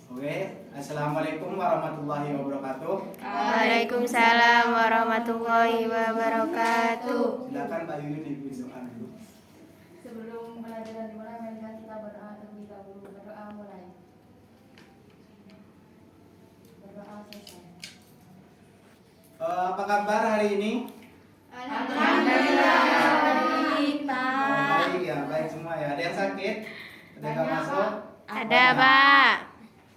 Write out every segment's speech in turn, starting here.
Oke, Assalamualaikum warahmatullahi wabarakatuh. Waalaikumsalam warahmatullahi wabarakatuh. Silakan Mbak Yuyun ibu doa dulu. Sebelum pelajaran dimulai, marilah kita berdoa terlebih dahulu. Berdoa mulai. Berdoa selesai. Apa kabar hari ini? Alhamdulillah, baik, Pak. Baik ya, baik semua ya. Ada yang sakit? Ada yang nggak masuk? Ada, Pak.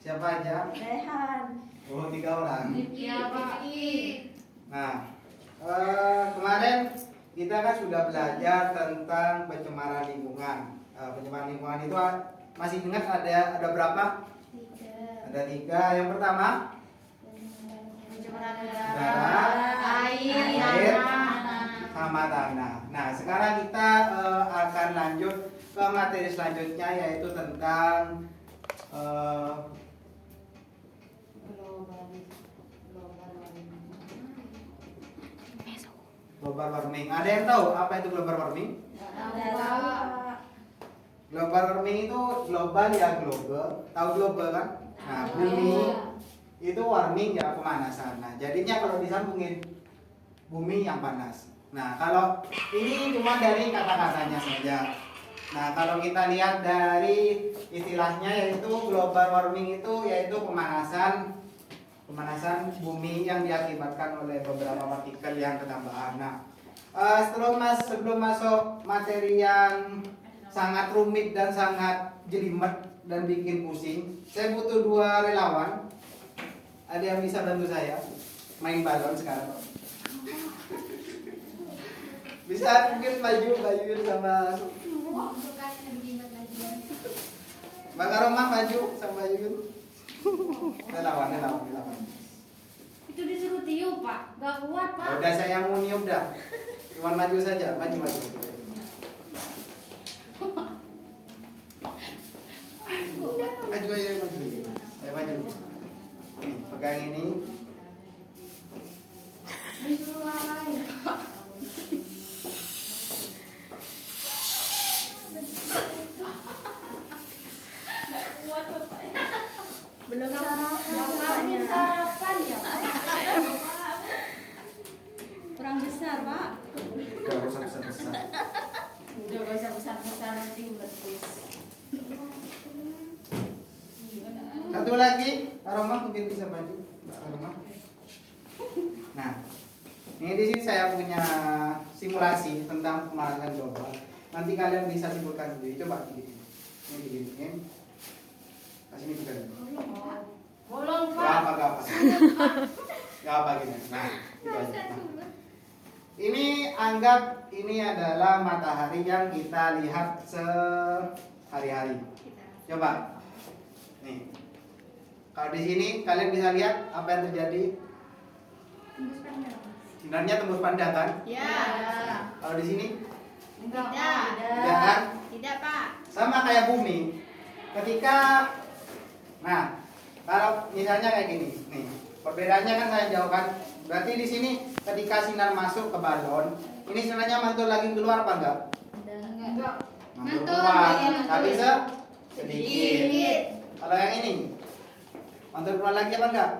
Siapa aja? Rehan. Oh, 3 orang. Iya, Pak. Nah, kemarin kita kan sudah belajar tentang pencemaran lingkungan. Pencemaran lingkungan itu masih ingat ada berapa? 3. Ada 3. Yang pertama, Pencemaran udara, air, sama tanah. Nah, sekarang kita akan lanjut ke materi selanjutnya, yaitu tentang global warming. Ada yang tahu apa itu global warming? Global warming itu global ya, global. Tahu global kan? Nah, bumi itu warming ya, pemanasan. Nah, jadinya kalau disambungin bumi yang panas. Nah, kalau ini cuma dari kata-katanya saja. Nah, kalau kita lihat dari istilahnya, yaitu global warming itu yaitu pemanasan bumi yang diakibatkan oleh beberapa partikel yang ketambahan. Nah, sebelum masuk materi yang sangat rumit dan sangat jelimet dan bikin pusing, saya butuh 2 relawan. Ada yang bisa bantu saya main balon sekarang? Bisa mungkin maju sama Mbak Karomah, maju sama Yuyun. Relawan. Itu disuruh tiup, Pak. Gak kuat, Pak. Udah saya mau niup dah. Cuma maju saja, maju. Maju aja, maju. Saya maju. Nih, pegang ini. Disuruh lain. Belum sarapan ya, Pak. Kurang besar, Pak. Gak usah besar. Udah gak usah besar-besar, nanti betis. Satu lagi, Aroma mungkin bisa maju, Mbak Aroma. Nah, ini di sini saya punya simulasi tentang pemanasan global. Nanti kalian bisa simpulkan sendiri. Coba begini. Ini diginiin. Kasih ini juga. Bolong, Gak Pak. apa. Gak apa gini. Nah, gitu aja. Nah, ini anggap ini adalah matahari yang kita lihat sehari-hari. Coba. Nih. Kalau di sini kalian bisa lihat apa yang terjadi. Sinarnya tembus pandang kan? Ya. Kalau di sini Tidak. tidak kan? Tidak, Pak. Sama kayak bumi. Ketika, nah, kalau misalnya kayak gini, nih, perbedaannya kan saya jauhkan. Berarti di sini ketika sinar masuk ke balon, ini sinarnya mantul lagi keluar apa enggak? Enggak. Mantul Mantul, keluar, iya, mantul. tapi sedikit. Kalau yang ini, mantul keluar lagi apa enggak?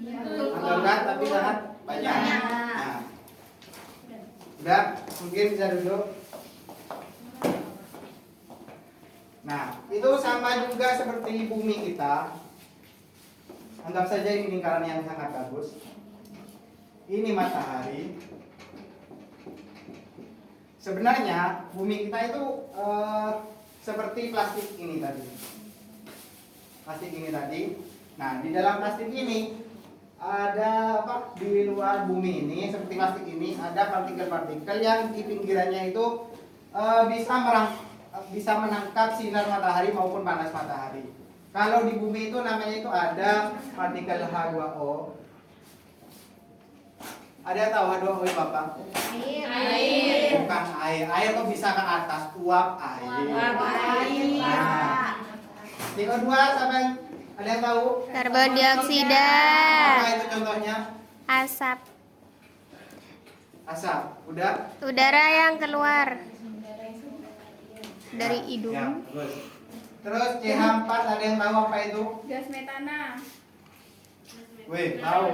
Mantul kan, tapi sangat banyak. Nah, udah, mungkin bisa duduk. Nah, itu sama juga seperti bumi kita. Anggap saja ini lingkaran yang sangat bagus. Ini matahari. Sebenarnya bumi kita itu seperti plastik ini tadi. Nah, di dalam plastik ini ada apa? Di luar bumi ini seperti plastik ini ada partikel-partikel yang di pinggirannya itu bisa menangkap sinar matahari maupun panas matahari. Kalau di bumi itu namanya itu ada partikel H2O. Ada yang tahu H2O itu apa? Air. Bukan air. Air kok bisa ke atas? Uap air. Nah, CO2 siapa yang ada yang tahu? Karbon dioksida. Apa itu contohnya? Asap. Asap. Udah? Udara yang keluar dari hidung. Ya, bagus. Terus CH4 ada yang tahu apa itu? Gas metana. Wih, tahu.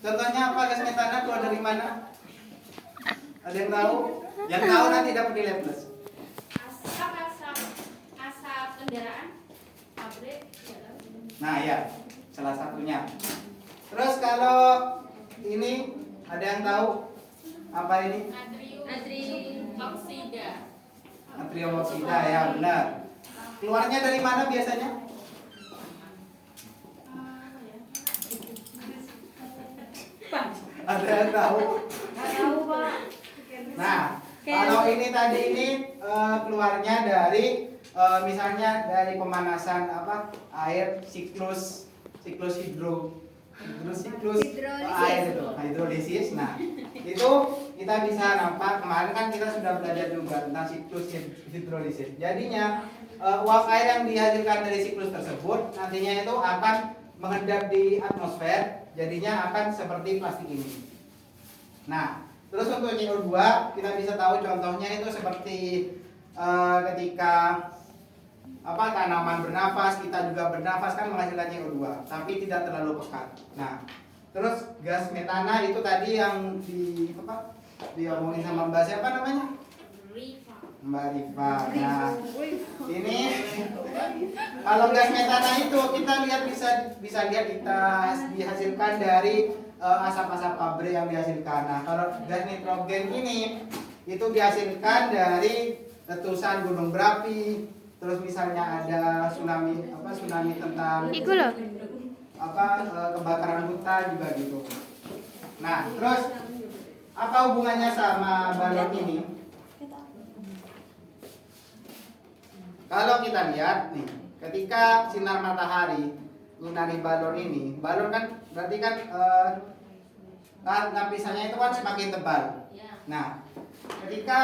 Contohnya apa gas metana keluar dari mana? Ada yang tahu? Yang tahu nanti dapat nilai plus. Asap kendaraan. Pabrik. Nah ya, salah satunya. Terus kalau ini ada yang tahu apa ini? Natrium oksida. Natrium oksida ya benar. Keluarnya dari mana biasanya? Ada yang tahu? Tahu, Pak. Nah, kalau ini tadi ini keluarnya dari misalnya dari pemanasan apa air siklus air itu hidrolisis. Nah, itu kita bisa nampak kemarin kan kita sudah belajar juga tentang siklus hidrolisis. Jadinya uap air yang dihasilkan dari siklus tersebut nantinya itu akan mengendap di atmosfer, jadinya akan seperti plastik ini. Nah, terus untuk CO2 kita bisa tahu contohnya itu seperti ketika apa tanaman bernafas, kita juga bernafas kan menghasilkan CO2, tapi tidak terlalu pekat. Nah, terus gas metana itu tadi yang diomongin sama Mbak siapa namanya? Mbak Rifa. Nah, ini kalau gas metana itu kita lihat bisa lihat kita dihasilkan dari asap-asap pabrik yang dihasilkan. Nah, kalau gas nitrogen ini itu dihasilkan dari letusan gunung berapi. Terus misalnya ada tsunami tentang Iku loh. kebakaran hutan juga gitu. Nah, terus apa hubungannya sama balon ini? Kalau kita lihat nih, ketika sinar matahari menyinari balon ini, balon kan berarti kan lapisannya itu kan semakin tebal. Nah, ketika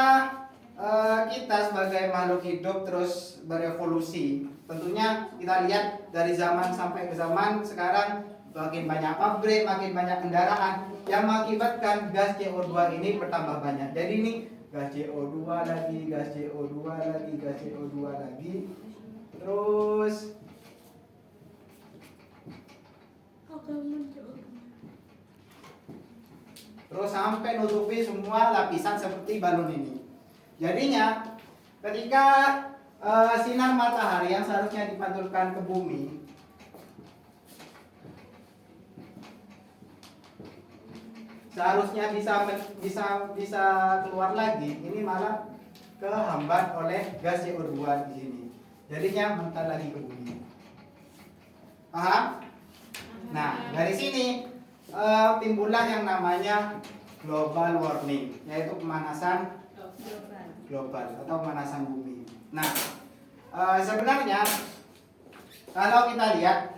kita sebagai makhluk hidup terus berevolusi, tentunya kita lihat dari zaman sampai ke zaman sekarang makin banyak pabrik, makin banyak kendaraan yang mengakibatkan gas CO2 ini bertambah banyak. Jadi ini gas CO2 lagi, gas CO2 lagi, gas CO2 lagi. Terus sampai nutupi semua lapisan seperti balon ini. Jadinya ketika sinar matahari yang seharusnya dipantulkan ke bumi seharusnya bisa keluar lagi, ini malah kehambat oleh gas CO2 di sini. Jadinya mental lagi ke bumi. Paham? Nah, dari sini timbullah yang namanya global warming, yaitu pemanasan global atau pemanasan bumi. Nah, sebenarnya kalau kita lihat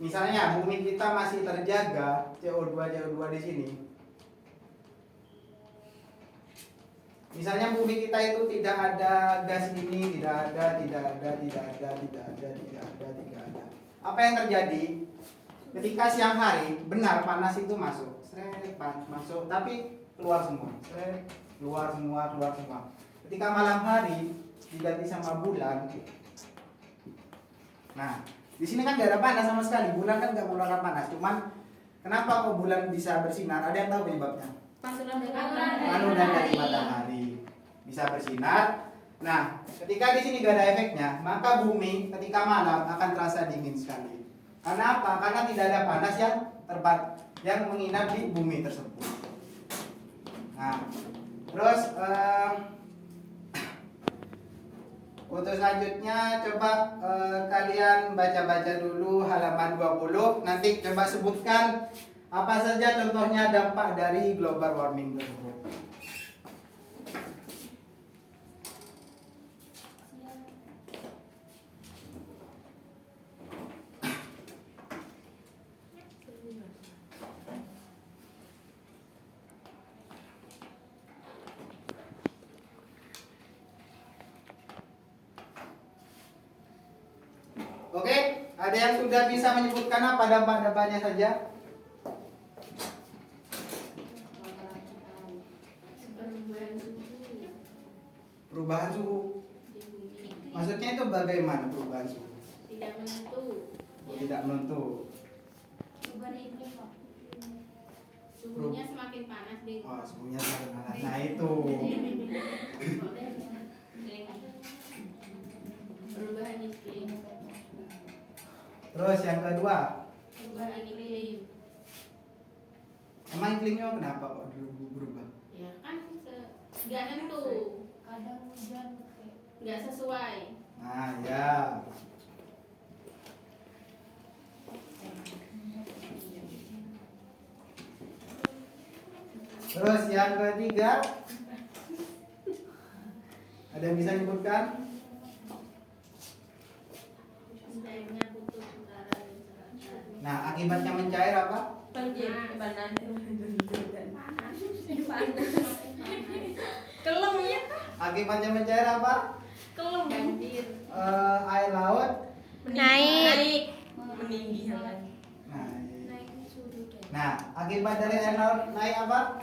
misalnya bumi kita masih terjaga CO2 di sini. Misalnya bumi kita itu tidak ada gas ini, tidak ada. Apa yang terjadi? Ketika siang hari, benar panas itu masuk, masuk, tapi keluar semua, keluar semua. Ketika malam hari diganti sama bulan. Nah, di sini kan gak ada panas sama sekali. Bulan kan gak mengeluarkan panas. Cuman kenapa kok bulan bisa bersinar? Ada yang tahu penyebabnya? Panudan dari matahari bisa bersinar. Nah, ketika di sini gak ada efeknya, maka bumi ketika malam akan terasa dingin sekali. Karena apa? Karena tidak ada panas yang menginap di bumi tersebut. Nah, terus untuk selanjutnya coba kalian baca-baca dulu halaman 20. Nanti coba sebutkan apa saja contohnya dampak dari global warming tersebut. Oke, ada yang sudah bisa menyebutkan apa dampak-dampaknya saja? Perubahan suhu. Maksudnya itu bagaimana perubahan suhu? Tidak menentu. Tidak menentu. Perubahan iklim, Pak. Suhunya semakin panas deh. Oh, suhunya semakin panas. Nah itu. Perubahan iklim. Terus yang kedua, Perubahan iklim. emang iklimnya kenapa kok berubah? Ya kan nggak nentu, Kadang hujan, nggak sesuai. Nah ya. Terus yang ketiga, ada yang bisa nyebutkan? Airnya putus utara dan selatan. Nah, akibatnya mencair apa? Kelem ya? Akibatnya mencair apa? Kelem banjir. Air laut. Naik. Meninggi Nah, Naik suhu dan nah, akibat dari air laut naik apa?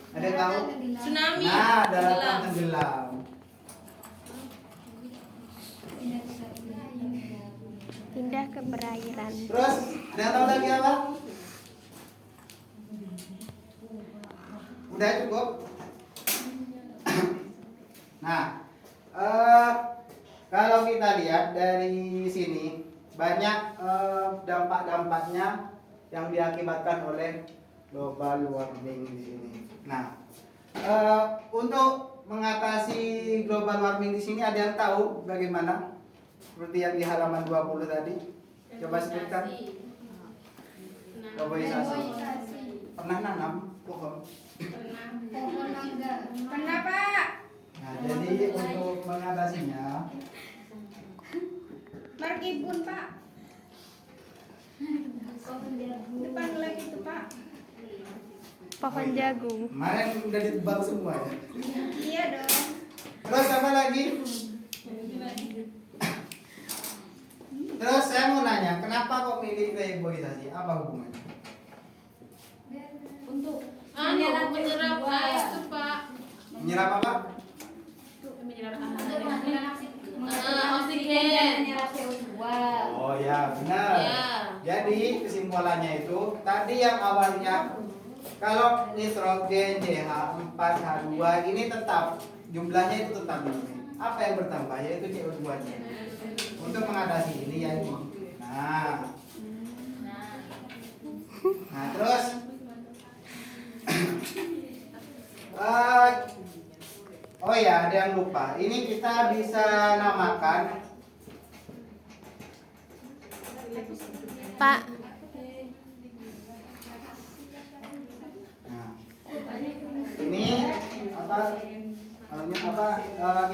Ada yang tahu? tsunami. Nah, daratan tenggelam. Pindah ke perairan. Terus, ada yang tahu lagi apa? Udah cukup? Nah, kalau kita lihat dari sini banyak dampak-dampaknya yang diakibatkan oleh global warming di sini. Nah, untuk mengatasi global warming di sini ada yang tahu bagaimana? Seperti yang di halaman 20 tadi. Coba sebutkan. Globalisasi. Pernah nanam pohon? pohon mangga. Kenapa? Nah, jadi untuk mengatasinya, Markibun Pak. Depan lagi itu Pak. Pohon jagung. kemarin udah ditebang semua ya. Iya dong. Terus apa lagi? Terus saya mau nanya, kenapa kok milih reboisasi? Apa hubungannya? Untuk Menyerap air itu Pak. Menyerap apa? Menyerap oksigen, oksigen. CO2. Oh ya, benar. Ya. Jadi kesimpulannya itu tadi yang awalnya kalau nitrogen, CH4H2 ini tetap jumlahnya itu tetap ini. Apa yang bertambah yaitu CO2-nya. Untuk mengatasi ini ya ini. Nah, terus oh ya, ada yang lupa. Ini kita bisa namakan Pak, nah, ini apa?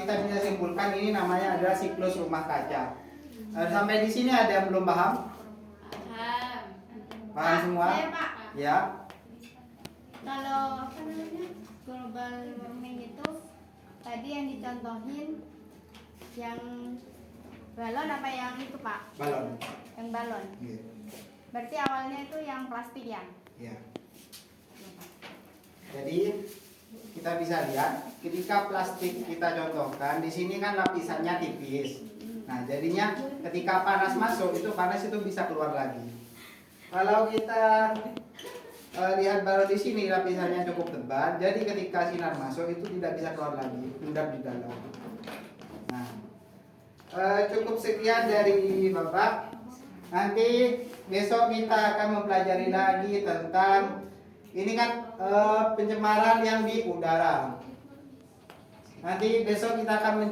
Kita bisa simpulkan ini namanya adalah siklus rumah kaca. Sampai di sini ada yang belum paham? Paham. Paham semua? Saya Pak. Ya. Kalau apa namanya global warming itu tadi yang dicontohin yang balon apa yang itu Pak? Balon. Yang balon. Iya. Berarti awalnya itu yang plastik ya? Ya. Jadi kita bisa lihat ketika plastik kita contohkan di sini kan lapisannya tipis. Nah, jadinya ketika panas masuk itu panas itu bisa keluar lagi. Kalau kita lihat balon di sini lapisannya cukup tebal, jadi ketika sinar masuk itu tidak bisa keluar lagi, endap di dalam. Nah, cukup sekian dari Bapak. Nanti besok kita akan mempelajari lagi tentang ini kan pencemaran yang di udara. Nanti besok kita akan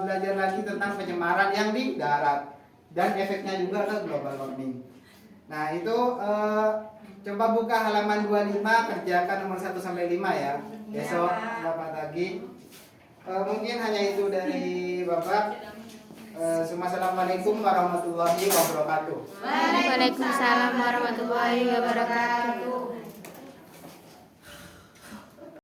belajar lagi tentang pencemaran yang di darat dan efeknya juga ke global warming. Nah, itu coba buka halaman 25, kerjakan nomor 1 sampai 5 ya. Besok Bapak lagi. Mungkin hanya itu dari Bapak. Assalamualaikum warahmatullahi wabarakatuh. Waalaikumsalam warahmatullahi wabarakatuh.